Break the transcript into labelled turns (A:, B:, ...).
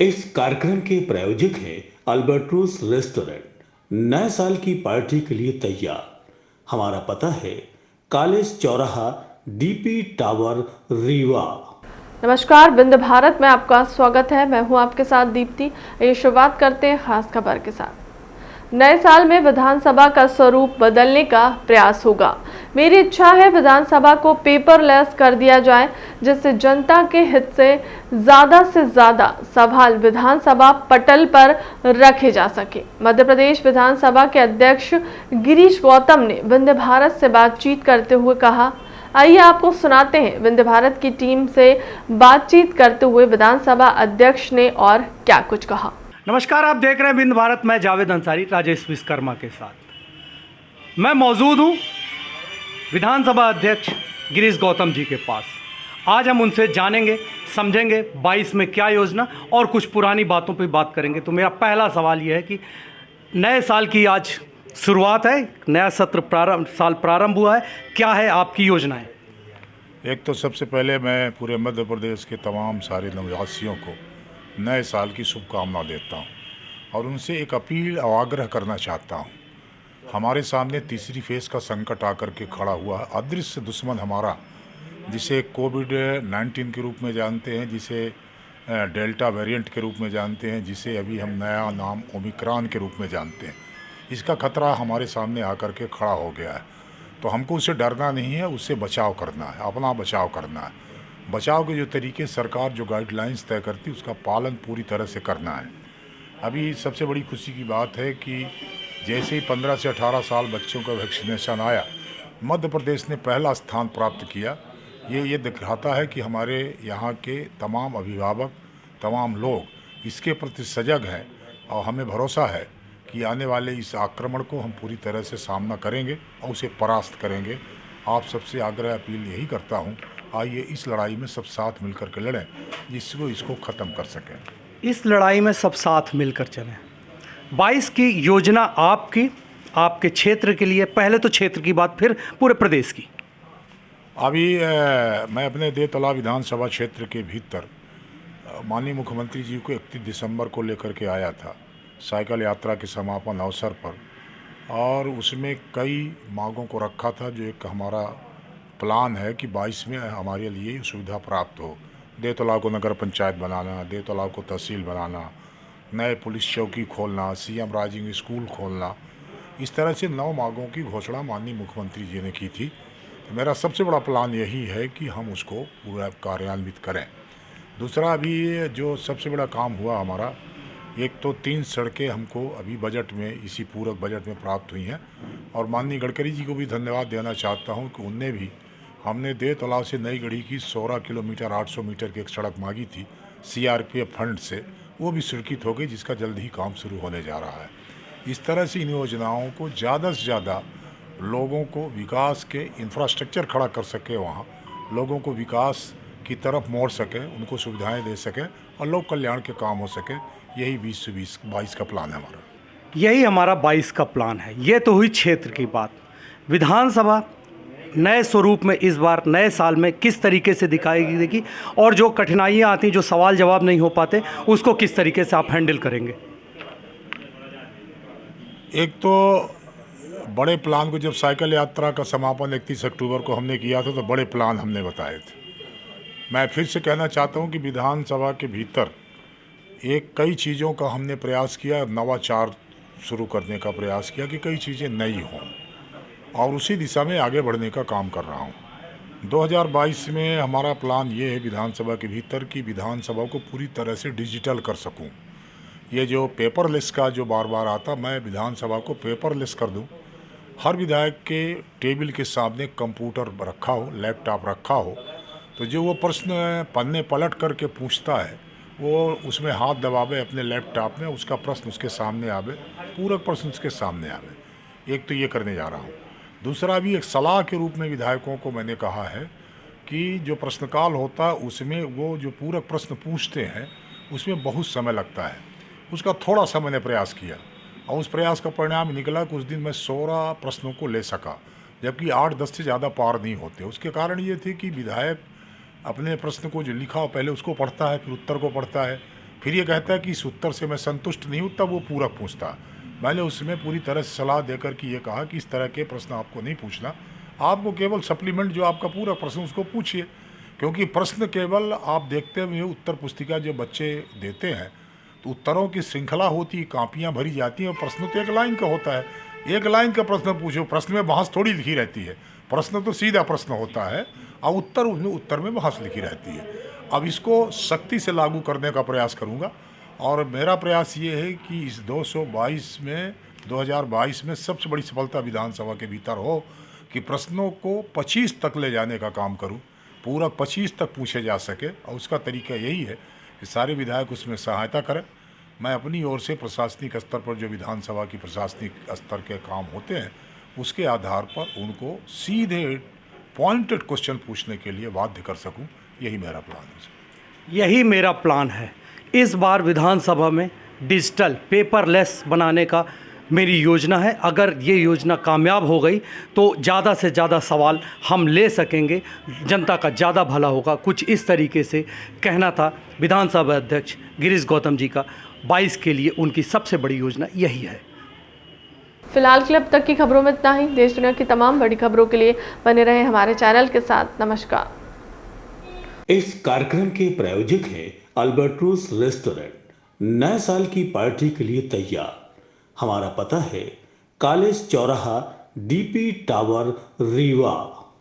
A: इस कार्यक्रम के प्रायोजक हैं अल्बर्टोस रेस्टोरेंट। नए साल की पार्टी के लिए तैयार। हमारा पता है कॉलेज चौराहा, डीपी टावर, रीवा।
B: नमस्कार, विंध्य भारत में आपका स्वागत है। मैं हूं आपके साथ दीप्ति। ये शुरुआत करते हैं खास खबर के साथ। नए साल में विधानसभा का स्वरूप बदलने का प्रयास होगा। मेरी इच्छा है विधानसभा को पेपरलेस कर दिया जाए, जिससे जनता के हित से ज्यादा सवाल विधानसभा पटल पर रखे जा सके। मध्य प्रदेश विधानसभा के अध्यक्ष गिरीश गौतम ने विंध्य भारत से बातचीत करते हुए कहा। आइए आपको सुनाते हैं विंध्य भारत की टीम से बातचीत करते हुए विधानसभा अध्यक्ष ने और क्या कुछ कहा।
C: नमस्कार, आप देख रहे हैं विंध्य भारत। मैं जावेद अंसारी राजेश विश्वकर्मा के साथ मैं मौजूद हूं विधानसभा अध्यक्ष गिरीश गौतम जी के पास। आज हम उनसे जानेंगे, समझेंगे 22 में क्या योजना और कुछ पुरानी बातों पे बात करेंगे। तो मेरा पहला सवाल यह है कि नए साल की आज शुरुआत है, नया सत्र प्रारंभ हुआ है, क्या है आपकी योजनाएं?
D: एक तो सबसे पहले मैं पूरे मध्य प्रदेश के तमाम सारे निवासियों को नए साल की शुभकामना देता हूं और उनसे एक अपील और आग्रह करना चाहता हूं। हमारे सामने तीसरी फेज़ का संकट आकर के खड़ा हुआ है। अदृश्य दुश्मन हमारा, जिसे कोविड-19 के रूप में जानते हैं, जिसे डेल्टा वेरिएंट के रूप में जानते हैं, जिसे अभी हम नया नाम ओमिक्रॉन के रूप में जानते हैं, इसका खतरा हमारे सामने आकर के खड़ा हो गया है। तो हमको उससे डरना नहीं है, उससे बचाव करना है, अपना बचाव करना है। बचाव के जो तरीके सरकार जो गाइडलाइंस तय करती है उसका पालन पूरी तरह से करना है। अभी सबसे बड़ी खुशी की बात है कि जैसे ही 15 से 18 साल बच्चों का वैक्सीनेशन आया, मध्य प्रदेश ने पहला स्थान प्राप्त किया। ये दिखाता है कि हमारे यहाँ के तमाम अभिभावक, तमाम लोग इसके प्रति सजग हैं और हमें भरोसा है कि आने वाले इस आक्रमण को हम पूरी तरह से सामना करेंगे और उसे परास्त करेंगे। आप सबसे आग्रह अपील यही करता हूँ, आइए इस लड़ाई में सब साथ मिलकर के लड़ें, जिसको इसको ख़त्म कर सकें।
C: इस लड़ाई में सब साथ मिलकर चलें। 22 की योजना आपके क्षेत्र के लिए, पहले तो क्षेत्र की बात, फिर पूरे प्रदेश की।
D: अभी मैं अपने देवतला विधानसभा क्षेत्र के भीतर माननीय मुख्यमंत्री जी को 31 दिसंबर को लेकर के आया था साइकिल यात्रा के समापन अवसर पर, और उसमें कई मांगों को रखा था। जो एक हमारा प्लान है कि 22 में हमारे लिए सुविधा प्राप्त हो। देवतला को नगर पंचायत बनाना, देवतला को तहसील बनाना, नए पुलिस चौकी खोलना, सीएम राइजिंग स्कूल खोलना, इस तरह से 9 मांगों की घोषणा माननीय मुख्यमंत्री जी ने की थी। तो मेरा सबसे बड़ा प्लान यही है कि हम उसको पूरा कार्यान्वित करें। दूसरा, अभी जो सबसे बड़ा काम हुआ हमारा, एक तो 3 सड़कें हमको अभी बजट में, इसी पूरक बजट में प्राप्त हुई हैं, और माननीय गडकरी जी को भी धन्यवाद देना चाहता हूं कि उनने भी, हमने देवतलाव से नई गढ़ी की 16 किलोमीटर 800 मीटर की एक सड़क मांगी थी सीआरपीएफ फंड से, वो भी स्वीकृत हो गई, जिसका जल्द ही काम शुरू होने जा रहा है। इस तरह से इन योजनाओं को ज़्यादा से ज़्यादा लोगों को विकास के इंफ्रास्ट्रक्चर खड़ा कर सके, वहाँ लोगों को विकास की तरफ मोड़ सके, उनको सुविधाएं दे सके और लोक कल्याण के काम हो सके। यही 22 का प्लान है हमारा।
C: यही हमारा 22 का प्लान है। ये तो हुई क्षेत्र की बात। विधानसभा नए स्वरूप में इस बार नए साल में किस तरीके से दिखाई देगी, और जो कठिनाइयाँ आती, जो सवाल जवाब नहीं हो पाते, उसको किस तरीके से आप हैंडल करेंगे?
D: एक तो बड़े प्लान को, जब साइकिल यात्रा का समापन 31 अक्टूबर को हमने किया था, तो बड़े प्लान हमने बताए थे। मैं फिर से कहना चाहता हूं कि विधानसभा के भीतर कई चीज़ों का हमने प्रयास किया, नवाचार शुरू करने का प्रयास किया कि कई चीज़ें नई हों, और उसी दिशा में आगे बढ़ने का काम कर रहा हूं। 2022 में हमारा प्लान ये है विधानसभा के भीतर कि विधानसभा को पूरी तरह से डिजिटल कर सकूं। ये जो पेपरलेस का जो बार बार आता, मैं विधानसभा को पेपरलेस कर दूं। हर विधायक के टेबल के सामने कंप्यूटर रखा हो, लैपटॉप रखा हो, तो जो वो प्रश्न पन्ने पलट करके पूछता है, वो उसमें हाथ दबावे अपने लैपटॉप में, उसका प्रश्न उसके सामने आवे, पूरक प्रश्न उसके सामने आवे। एक तो ये करने जा रहा हूँ। दूसरा, भी एक सलाह के रूप में विधायकों को मैंने कहा है कि जो प्रश्नकाल होता है उसमें वो जो पूरक प्रश्न पूछते हैं उसमें बहुत समय लगता है, उसका थोड़ा सा मैंने प्रयास किया, और उस प्रयास का परिणाम निकला कि उस दिन मैं 16 प्रश्नों को ले सका, जबकि 8-10 से ज़्यादा पार नहीं होते। उसके कारण ये थे कि विधायक अपने प्रश्न को जो लिखा हो पहले उसको पढ़ता है, फिर उत्तर को पढ़ता है, फिर ये कहता है कि इस उत्तर से मैं संतुष्ट नहीं हूँ, तब वो पूरक पूछता। मैंने उसमें पूरी तरह से सलाह देकर कि ये कहा कि इस तरह के प्रश्न आपको नहीं पूछना, आपको केवल सप्लीमेंट जो आपका पूरा प्रश्न उसको पूछिए, क्योंकि प्रश्न केवल आप देखते हुए उत्तर पुस्तिका जो बच्चे देते हैं तो उत्तरों की श्रृंखला होती है, कापियाँ भरी जाती हैं और प्रश्न तो एक लाइन का होता है। एक लाइन का प्रश्न पूछो, प्रश्न में बहस थोड़ी लिखी रहती है, प्रश्न तो सीधा प्रश्न होता है और उत्तर उसमें उत्तर में बहस लिखी रहती है। अब इसको सख्ती से लागू करने का प्रयास करूँगा और मेरा प्रयास ये है कि इस 2022 में सबसे बड़ी सफलता विधानसभा के भीतर हो कि प्रश्नों को 25 तक ले जाने का काम करूं, पूरा 25 तक पूछे जा सके और उसका तरीका यही है कि सारे विधायक उसमें सहायता करें। मैं अपनी ओर से प्रशासनिक स्तर पर जो विधानसभा की प्रशासनिक स्तर के काम होते हैं उसके आधार पर उनको सीधे पॉइंटेड क्वेश्चन पूछने के लिए बाध्य कर सकूं, यही मेरा प्लान है।
C: यही मेरा प्लान है। इस बार विधानसभा में डिजिटल पेपरलेस बनाने का मेरी योजना है। अगर ये योजना कामयाब हो गई तो ज़्यादा से ज़्यादा सवाल हम ले सकेंगे, जनता का ज़्यादा भला होगा। कुछ इस तरीके से कहना था विधानसभा अध्यक्ष गिरीश गौतम जी का। 22 के लिए उनकी सबसे बड़ी योजना यही है।
B: फिलहाल के लिए अब तक की खबरों में इतना ही। देश दुनिया की तमाम बड़ी खबरों के लिए बने रहे हमारे चैनल के साथ। नमस्कार।
A: इस कार्यक्रम के प्रायोजक हैं अल्बर्ट्रूस रेस्टोरेंट, नए साल की पार्टी के लिए तैयार। हमारा पता है कॉलेज चौराहा, डीपी टावर, रीवा।